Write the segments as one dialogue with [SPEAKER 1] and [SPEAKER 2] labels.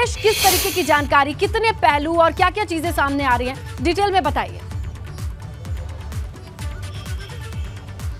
[SPEAKER 1] शैलेश, किस तरीके की जानकारी, कितने पहलू और क्या क्या चीजें सामने आ रही हैं, डिटेल में बताइए।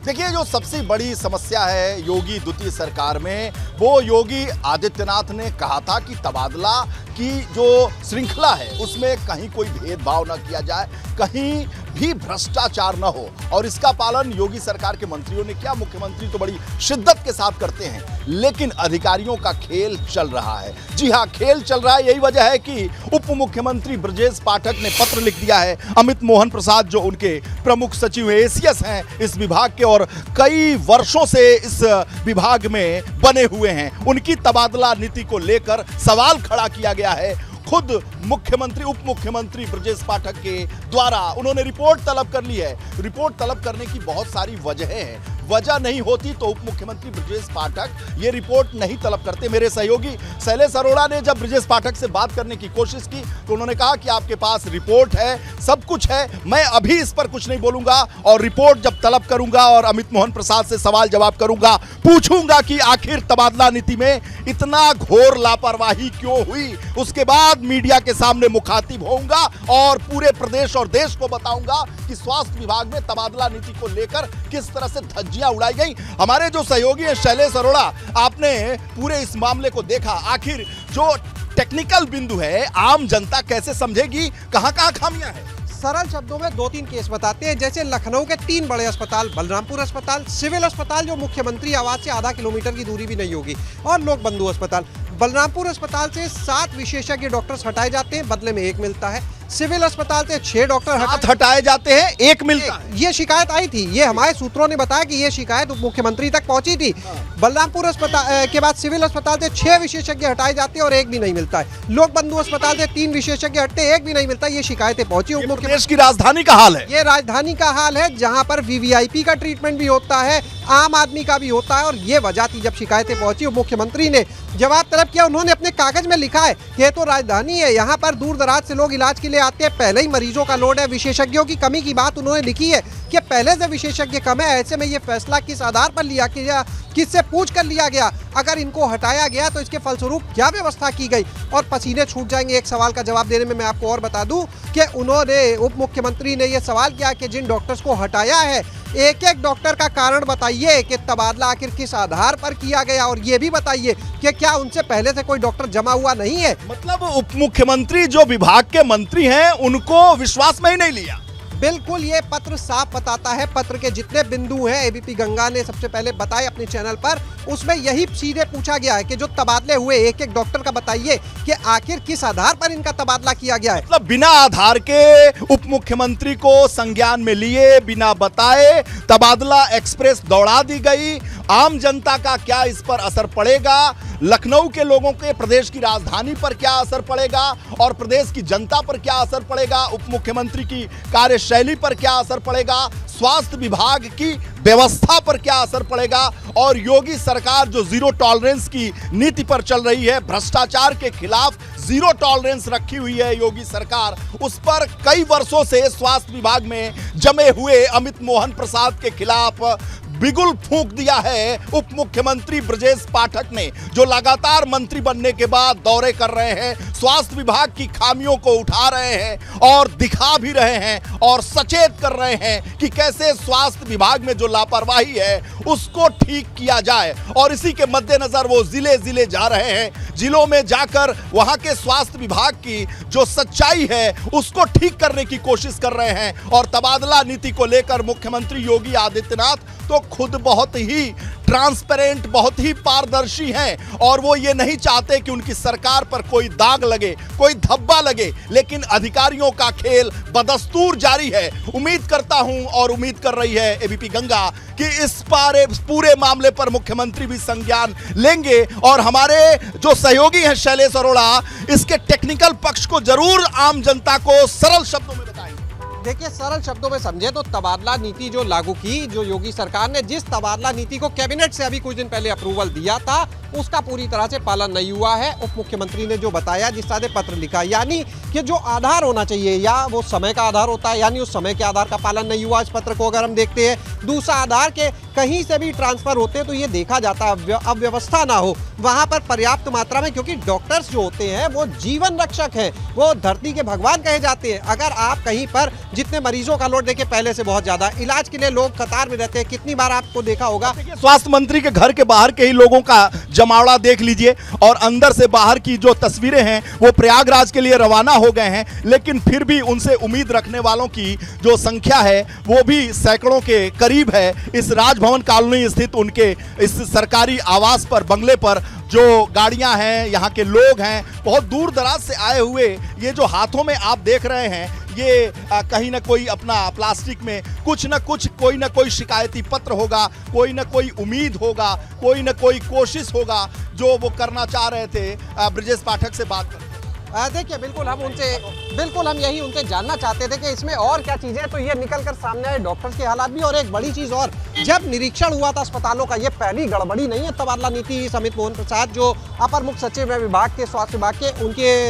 [SPEAKER 2] देखिए, जो सबसे बड़ी समस्या है योगी द्वितीय सरकार में, वो योगी आदित्यनाथ ने कहा था कि तबादला की जो श्रृंखला है उसमें कहीं कोई भेदभाव न किया जाए, कहीं भी भ्रष्टाचार न हो, और इसका पालन योगी सरकार के मंत्रियों ने किया। मुख्यमंत्री तो बड़ी शिद्दत के साथ करते हैं, लेकिन अधिकारियों का खेल चल रहा है। जी हां, खेल चल रहा है। यही वजह है कि उप मुख्यमंत्री ब्रजेश पाठक ने पत्र लिख दिया है अमित मोहन प्रसाद, जो उनके प्रमुख सचिव एसीएस हैं इस विभाग के और कई वर्षों से इस विभाग में बने हुए हैं, उनकी तबादला नीति को लेकर सवाल खड़ा किया गया है। खुद मुख्यमंत्री उप मुख्यमंत्री ब्रजेश पाठक के द्वारा उन्होंने रिपोर्ट तलब कर ली है। रिपोर्ट तलब करने की बहुत सारी वजहें हैं। वजह नहीं होती तो उप मुख्यमंत्री ब्रजेश पाठक ये रिपोर्ट नहीं तलब करते। मेरे सहयोगी शैलेश अरोड़ा ने जब ब्रजेश पाठक से बात करने की कोशिश की तो उन्होंने कहा कि आपके पास रिपोर्ट है, सब कुछ है, मैं अभी इस पर कुछ नहीं बोलूंगा, और रिपोर्ट जब तलब करूंगा और अमित मोहन प्रसाद से सवाल जवाब करूंगा, पूछूंगा कि आखिर तबादला नीति में इतना घोर लापरवाही क्यों हुई, उसके बाद मीडिया के सामने मुखातिब होऊंगा और पूरे प्रदेश और देश को बताऊंगा कि स्वास्थ्य विभाग में तबादला नीति को लेकर किस तरह से धज्जियां उड़ाई गई। हमारे जो सहयोगी हैं शैलेश अरोड़ा, आपने पूरे इस मामले को देखा, आखिर जो टेक्निकल बिंदु है आम जनता कैसे समझेगी, कहां-कहां खामियां हैं?
[SPEAKER 3] सरल शब्दों में 2-3 केस बताते हैं। जैसे लखनऊ के 3 बड़े अस्पताल, बलरामपुर अस्पताल, सिविल अस्पताल जो मुख्यमंत्री आवास से आधा किलोमीटर की दूरी भी नहीं होगी, और लोक बंधु अस्पताल। बलरामपुर अस्पताल से 7 विशेषज्ञ डॉक्टर्स हटाए जाते हैं, बदले में 1 मिलता है। सिविल अस्पताल से 6 डॉक्टर
[SPEAKER 2] हटाए जाते हैं, 1 मिलता है।
[SPEAKER 3] ये शिकायत आई थी, ये हमारे सूत्रों ने बताया कि ये शिकायत उप मुख्यमंत्री तक पहुंची थी। बलरामपुर अस्पताल के बाद सिविल अस्पताल से 6 विशेषज्ञ हटाए जाते हैं और 1 भी नहीं मिलता है। लोक बंधु अस्पताल से 3 विशेषज्ञ हटते, 1 भी नहीं मिलता। ये शिकायतें पहुंची उप मुख्यमंत्री।
[SPEAKER 2] देश की राजधानी का हाल है,
[SPEAKER 3] ये राजधानी का हाल है, जहां पर वीवीआईपी का ट्रीटमेंट भी होता है, आम आदमी का भी होता है, और ये वजह थी जब शिकायतें पहुंची। उप मुख्यमंत्री ने जवाब तलब किया, उन्होंने अपने कागज में लिखा है कि ये तो राजधानी है, यहाँ पर दूर दराज से लोग इलाज के लिए आते हैं, पहले ही मरीजों का लोड है। विशेषज्ञों की कमी की बात उन्होंने लिखी है कि पहले से विशेषज्ञ कम है, ऐसे में ये फैसला किस आधार पर लिया गया, किससे पूछ कर लिया गया, अगर इनको हटाया गया तो इसके फलस्वरूप क्या व्यवस्था की गई, और पसीने छूट जाएंगे। एक सवाल का जवाब देने में मैं आपको और बता दूं कि उन्होंने उप मुख्यमंत्री ने यह सवाल किया कि जिन डॉक्टर्स को हटाया है, एक-एक डॉक्टर का कारण बताइए कि तबादला आखिर किस आधार पर किया गया, और ये भी बताइए कि क्या उनसे पहले से कोई डॉक्टर जमा हुआ नहीं है।
[SPEAKER 2] मतलब उप मुख्यमंत्री जो विभाग के मंत्री हैं उनको विश्वास में ही नहीं लिया।
[SPEAKER 3] बिल्कुल, ये पत्र साफ बताता है। पत्र के जितने बिंदु हैं एबीपी गंगा ने सबसे पहले बताए अपने चैनल पर, उसमें यही सीधे पूछा गया है कि जो तबादले हुए एक-एक डॉक्टर का बताइए कि आखिर किस आधार पर इनका तबादला किया गया है।
[SPEAKER 2] मतलब बिना आधार के उप मुख्यमंत्री को संज्ञान में लिए, बिना बताए तबादला एक्सप्रेस दौड़ा दी गई। आम जनता का क्या इस पर असर पड़ेगा, लखनऊ के लोगों के, प्रदेश की राजधानी पर क्या असर पड़ेगा, और प्रदेश की जनता पर क्या असर पड़ेगा, उप मुख्यमंत्री की कार्यशैली पर क्या असर पड़ेगा, स्वास्थ्य विभाग की व्यवस्था पर क्या असर पड़ेगा, और योगी सरकार जो जीरो टॉलरेंस की नीति पर चल रही है, भ्रष्टाचार के खिलाफ जीरो टॉलरेंस रखी हुई है योगी सरकार, उस पर कई वर्षों से स्वास्थ्य विभाग में जमे हुए अमित मोहन प्रसाद के खिलाफ बिगुल फूंक दिया है उप मुख्यमंत्री ब्रजेश पाठक ने, जो लगातार मंत्री बनने के बाद दौरे कर रहे हैं, स्वास्थ्य विभाग की खामियों को उठा रहे हैं और दिखा भी रहे हैं और सचेत कर रहे हैं कि कैसे स्वास्थ्य विभाग में जो लापरवाही है उसको ठीक किया जाए। और इसी के मद्देनजर वो जिले जिले जा रहे हैं, जिलों में जाकर वहां के स्वास्थ्य विभाग की जो सच्चाई है उसको ठीक करने की कोशिश कर रहे हैं। और तबादला नीति को लेकर मुख्यमंत्री योगी आदित्यनाथ तो खुद बहुत ही ट्रांसपेरेंट, बहुत ही पारदर्शी हैं, और वो ये नहीं चाहते कि उनकी सरकार पर कोई दाग लगे, कोई धब्बा लगे, लेकिन अधिकारियों का खेल बदस्तूर जारी है। उम्मीद करता हूं और उम्मीद कर रही है एबीपी गंगा कि इस पूरे मामले पर मुख्यमंत्री भी संज्ञान लेंगे, और हमारे जो सहयोगी हैं शैलेश अरोड़ा, इसके टेक्निकल पक्ष को जरूर आम जनता को सरल शब्दों में बताएंगे।
[SPEAKER 3] देखिए, सरल शब्दों में समझे तो तबादला नीति जो लागू की, जो योगी सरकार ने जिस तबादला नीति को कैबिनेट से अभी कुछ दिन पहले अप्रूवल दिया था, उसका पूरी तरह से पालन नहीं हुआ है। उप मुख्यमंत्री ने जो बताया, जिस तरह से पत्र लिखा, यानी कि जो आधार होना चाहिए या वो समय का आधार होता है, यानी उस समय के आधार का पालन नहीं हुआ। इस पत्र को अगर हम देखते हैं, दूसरा आधार के कहीं से भी ट्रांसफर होते हैं तो ये देखा जाता है अव्यवस्था ना हो वहां पर पर्याप्त मात्रा में, क्योंकि डॉक्टर्स जो होते हैं वो जीवन रक्षक हैं, वो धरती के भगवान कहे जाते हैं। अगर आप कहीं पर जितने मरीजों का लोड देखिए, पहले से बहुत ज्यादा इलाज के लिए लोग कतार में रहते हैं, कितनी बार आपको देखा होगा।
[SPEAKER 2] स्वास्थ्य मंत्री के घर के बाहर के ही लोगों का जमावड़ा देख लीजिए, और अंदर से बाहर की जो तस्वीरें हैं वो प्रयागराज के लिए रवाना हो गए हैं, लेकिन फिर भी उनसे उम्मीद रखने वालों की जो संख्या है वो भी सैकड़ों के करीब है। इस राजभवन कॉलोनी स्थित उनके इस सरकारी आवास पर, बंगले पर जो गाड़ियां हैं, यहाँ के लोग हैं, बहुत दूर दराज से आए हुए, ये जो हाथों में आप देख रहे हैं, ये कहीं ना कोई अपना प्लास्टिक में कुछ न कुछ, कोई ना कोई शिकायती पत्र होगा, कोई ना कोई उम्मीद होगा, कोई ना कोई कोशिश होगा जो वो करना चाह रहे थे। ब्रजेश पाठक से बात करते
[SPEAKER 3] देखिए, बिल्कुल हम यही उनसे जानना चाहते थे कि इसमें और क्या चीजें, तो ये निकल कर सामने आए डॉक्टर्स के हालात भी। और एक बड़ी चीज और, जब निरीक्षण हुआ था अस्पतालों का, ये पहली गड़बड़ी नहीं है तबादला नीति। समित मोहन प्रसाद जो अपर मुख्य सचिव है विभाग के, स्वास्थ्य विभाग के, उनके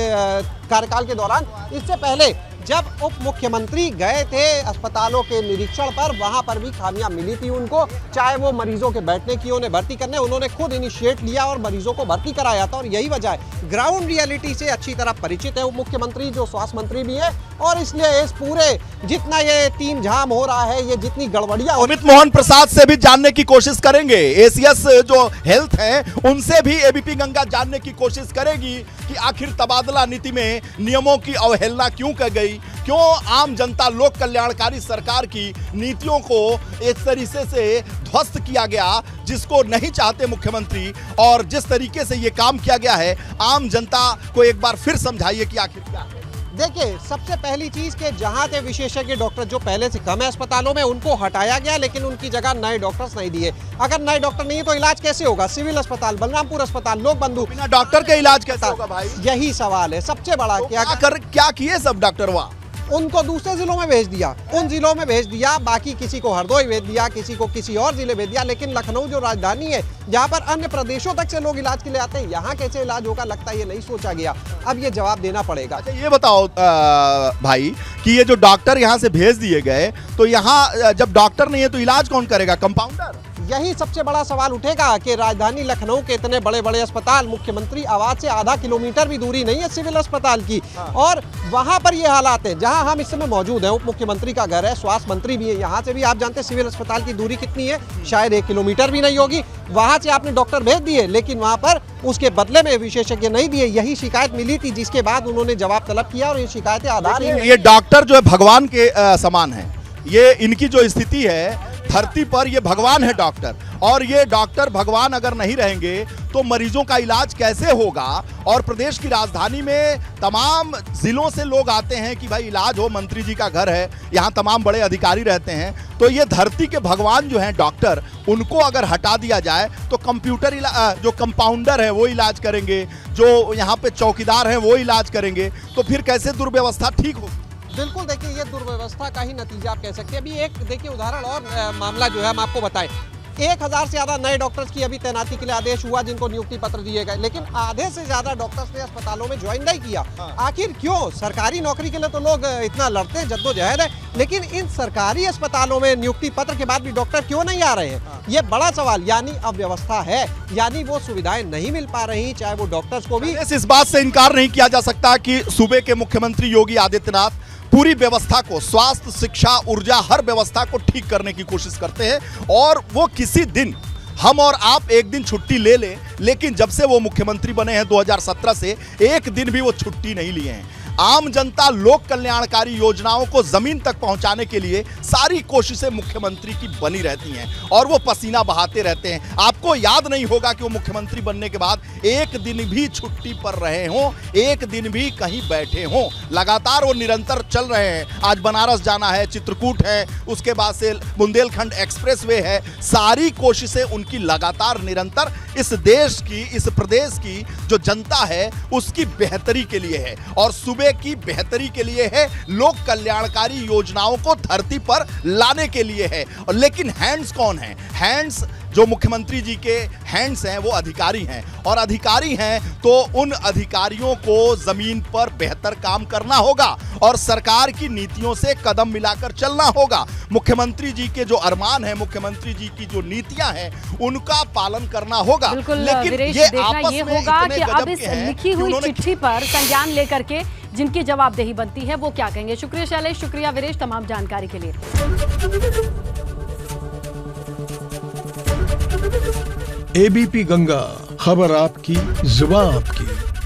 [SPEAKER 3] कार्यकाल के दौरान, इससे पहले जब उप मुख्यमंत्री गए थे अस्पतालों के निरीक्षण पर, वहां पर भी खामियां मिली थी उनको, चाहे वो मरीजों के बैठने की, उन्हें भर्ती करने, उन्होंने खुद इनिशिएट लिया और मरीजों को भर्ती कराया था। और यही वजह है, ग्राउंड रियलिटी से अच्छी तरह परिचित है उप मुख्यमंत्री, जो स्वास्थ्य मंत्री भी है, और इसलिए इस पूरे जितना ये टीम झाम हो रहा है, ये जितनी गड़बड़ियां,
[SPEAKER 2] समित मोहन प्रसाद से भी जानने की कोशिश करेंगे, एसीएस जो हेल्थ है उनसे भी एबीपी गंगा जानने की कोशिश करेगी कि आखिर तबादला नीति में नियमों की अवहेलना क्यों की गई, क्यों आम जनता लोक कल्याणकारी सरकार की नीतियों को इस तरीके से ध्वस्त किया गया जिसको नहीं चाहते मुख्यमंत्री, और जिस तरीके से ये काम किया गया है, आम जनता को एक बार फिर समझाइए कि आखिर क्या है।
[SPEAKER 3] देखिए, सबसे पहली चीज के जहां थे विशेषज्ञ डॉक्टर जो पहले से कम है अस्पतालों में, उनको हटाया गया, लेकिन उनकी जगह नए डॉक्टर्स नहीं दिए। अगर नए डॉक्टर नहीं है तो इलाज कैसे होगा? सिविल अस्पताल, बलरामपुर अस्पताल, लोक बंधु,
[SPEAKER 2] बिना डॉक्टर के इलाज कैसे होगा भाई?
[SPEAKER 3] यही सवाल है सबसे बड़ा।
[SPEAKER 2] तो क्या किए सब डॉक्टर वहाँ?
[SPEAKER 3] उनको दूसरे जिलों में भेज दिया, उन जिलों में भेज दिया, बाकी किसी को हरदोई भेज दिया, किसी को किसी और जिले भेज दिया। लेकिन लखनऊ जो राजधानी है, जहाँ पर अन्य प्रदेशों तक से लोग इलाज के लिए आते हैं, यहाँ कैसे इलाज होगा, लगता है ये नहीं सोचा गया। अब ये जवाब देना पड़ेगा।
[SPEAKER 2] अच्छा, ये बताओ भाई कि ये जो डॉक्टर यहाँ से भेज दिए गए, तो यहाँ जब डॉक्टर नहीं है तो इलाज कौन करेगा? कंपाउंडर?
[SPEAKER 3] यही सबसे बड़ा सवाल उठेगा कि राजधानी लखनऊ के इतने बड़े बड़े अस्पताल, मुख्यमंत्री आवास से आधा किलोमीटर भी दूरी नहीं है सिविल अस्पताल की, और वहां पर ये हालात है जहां हम इस समय मौजूद हैं। उप मुख्यमंत्री का घर है, स्वास्थ्य मंत्री भी है, यहाँ से भी आप जानते हैं सिविल अस्पताल की दूरी कितनी है, शायद 1 किलोमीटर भी नहीं होगी। वहां से आपने डॉक्टर भेज दिए, लेकिन वहां पर उसके बदले में विशेषज्ञ नहीं दिए। यही शिकायत मिली थी, जिसके बाद उन्होंने जवाब तलब किया, और ये शिकायतें आधार
[SPEAKER 2] ये डॉक्टर जो है भगवान के समान है। ये इनकी जो स्थिति है धरती पर, ये भगवान है डॉक्टर, और ये डॉक्टर भगवान अगर नहीं रहेंगे तो मरीजों का इलाज कैसे होगा? और प्रदेश की राजधानी में तमाम जिलों से लोग आते हैं कि भाई इलाज हो, मंत्री जी का घर है, यहाँ तमाम बड़े अधिकारी रहते हैं, तो ये धरती के भगवान जो हैं डॉक्टर, उनको अगर हटा दिया जाए तो कंप्यूटर जो कंपाउंडर है वो इलाज करेंगे, जो यहाँ पे चौकीदार हैं वो इलाज करेंगे, तो फिर कैसे दुर्व्यवस्था ठीक होगी?
[SPEAKER 3] बिल्कुल, देखिए ये दुर्व्यवस्था का ही नतीजा आप कह सकते हैं। अभी एक देखिए उदाहरण और मामला जो है हम आपको बताएं, 1000 से ज्यादा नए डॉक्टर्स की अभी तैनाती के लिए आदेश हुआ, जिनको नियुक्ति पत्र दिए गए, लेकिन आधे से ज्यादा डॉक्टर्स ने अस्पतालों में ज्वाइन नहीं किया। आखिर क्यों? सरकारी नौकरी के लिए तो लोग इतना लड़ते हैं, जद्दोजहद है, लेकिन इन सरकारी अस्पतालों में नियुक्ति पत्र के बाद भी डॉक्टर क्यों नहीं आ रहे हैं? ये बड़ा सवाल। यानी अव्यवस्था है, यानी वो सुविधाएं नहीं मिल पा रही, चाहे वो डॉक्टर्स को भी।
[SPEAKER 2] इस बात से इनकार नहीं किया जा सकता कि सूबे के मुख्यमंत्री योगी आदित्यनाथ पूरी व्यवस्था को, स्वास्थ्य, शिक्षा, ऊर्जा, हर व्यवस्था को ठीक करने की कोशिश करते हैं, और वो किसी दिन हम और आप एक दिन छुट्टी ले लें, लेकिन जब से वो मुख्यमंत्री बने हैं 2017 से, एक दिन भी वो छुट्टी नहीं लिए हैं। आम जनता लोक कल्याणकारी योजनाओं को जमीन तक पहुंचाने के लिए सारी कोशिशें मुख्यमंत्री की बनी रहती हैं, और वो पसीना बहाते रहते हैं। आपको याद नहीं होगा कि वो मुख्यमंत्री बनने के बाद एक दिन भी छुट्टी पर रहे हों, एक दिन भी कहीं बैठे हों। लगातार वो निरंतर चल रहे हैं। आज बनारस जाना है, चित्रकूट है, उसके बाद से बुंदेलखंड एक्सप्रेसवे है। सारी कोशिशें उनकी लगातार निरंतर इस देश की, इस प्रदेश की जो जनता है उसकी बेहतरी के लिए है, और सूबे की बेहतरी के लिए है, लोक कल्याणकारी योजनाओं को धरती पर लाने के लिए है। लेकिन हैंड्स कौन है? हैंड्स जो मुख्यमंत्री जी के हैंड्स हैं वो अधिकारी हैं, और अधिकारी हैं तो उन अधिकारियों को जमीन पर बेहतर काम करना होगा और सरकार की नीतियों से कदम मिलाकर चलना होगा। मुख्यमंत्री जी के जो अरमान हैं, मुख्यमंत्री जी की जो नीतियां हैं, उनका पालन करना होगा।
[SPEAKER 1] बिल्कुल
[SPEAKER 2] लेकिन
[SPEAKER 1] वीरेश,
[SPEAKER 2] ये
[SPEAKER 1] देखना
[SPEAKER 2] आपस
[SPEAKER 1] ये
[SPEAKER 2] में
[SPEAKER 1] होगा
[SPEAKER 2] इतने
[SPEAKER 1] कि अब
[SPEAKER 2] गजब
[SPEAKER 1] इस
[SPEAKER 2] के हैं
[SPEAKER 1] लिखी
[SPEAKER 2] कि
[SPEAKER 1] हुई
[SPEAKER 2] उन्होंने
[SPEAKER 1] चिट्ठी पर संज्ञान लेकर के जिनकी जवाबदेही बनती है वो क्या कहेंगे। शुक्रिया शैलेश, शुक्रिया वीरेश तमाम जानकारी के लिए।
[SPEAKER 4] एबीपी गंगा, खबर आपकी, जुबान आपकी।